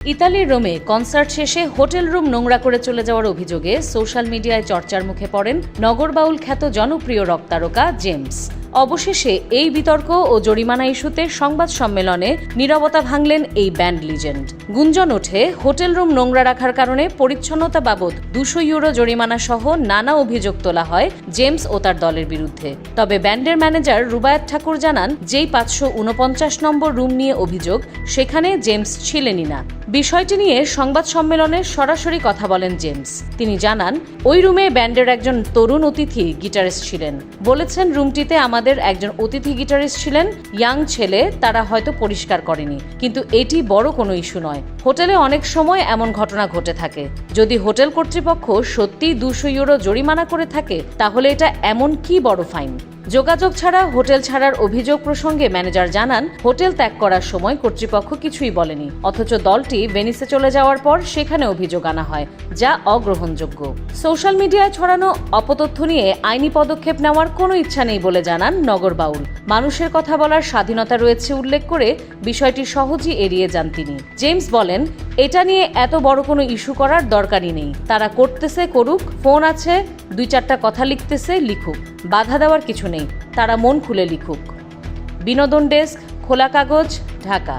ইতালির রোমে কনসার্ট শেষে হোটেল রুম নোংরা করে চলে যাওয়ার অভিযোগে সোশ্যাল মিডিয়ায় চর্চার মুখে পড়েন নগরবাউল খ্যাত জনপ্রিয় রক তারকা জেমস। অবশেষে এই বিতর্ক ও জরিমানা ইস্যুতে সংবাদ সম্মেলনে নীরবতা ভাঙলেন এই ব্যান্ড লিজেন্ড। গুঞ্জন ওঠে হোটেল রুম নোংরা রাখার কারণে পরিচ্ছন্নতা বাবদ 200 ইউরো জরিমানা সহ নানা অভিযোগ তোলা হয় জেমস ও তার দলের বিরুদ্ধে। তবে ব্যান্ডের ম্যানেজার রুবায়াত ঠাকুর জানান, যেই 549 নম্বর রুম নিয়ে অভিযোগ, সেখানে জেমস ছিলেনই না। বিষয়টি নিয়ে সংবাদ সম্মেলনে সরাসরি কথা বলেন জেমস। তিনি জানান, ওই রুমে ব্যান্ডের একজন তরুণ অতিথি গিটারিস্ট ছিলেন। বলেছেন, রুমটিতে আমাদের একজন অতিথি গিটারিস্ট ছিলেন, ইয়াং ছেলে, তারা হয়তো পরিষ্কার করেনি, কিন্তু এটি বড় কোনো ইস্যু নয়। হোটেলে অনেক সময় এমন ঘটনা ঘটে থাকে। যদি হোটেল কর্তৃপক্ষ সত্যিই 200 ইউরো জরিমানা করে থাকে, তাহলে এটা এমন কি বড় ফাইন? যোগাযোগ ছাড়া হোটেল ছাড়ার অভিযোগ প্রসঙ্গে ম্যানেজার জানান, হোটেল ত্যাগ করার সময় কর্তৃপক্ষ কিছুই বলেনি, অথচ দলটি ভেনিসে চলে যাওয়ার পর সেখানে অভিযোগ আনা হয়, যা অগ্রহণযোগ্য। সোশ্যাল মিডিয়ায় ছড়ানো অপতথ্য নিয়ে আইনি পদক্ষেপ নেওয়ার কোনো ইচ্ছা নেই বলে জানান নগরবাউল। মানুষের কথা বলার স্বাধীনতা রয়েছে উল্লেখ করে বিষয়টি সহজেই এড়িয়ে যান তিনি। জেমস বলেন, এটা নিয়ে এত বড় কোনো ইস্যু করার দরকারই নেই। তারা করতেছে করুক, ফোন আছে, 2-4টা কথা লিখতেছে লিখুক, বাধা দেওয়ার কিছু নেই, তারা মন খুলে লিখুক। বিনোদন ডেস্ক, খোলা কাগজ, ঢাকা।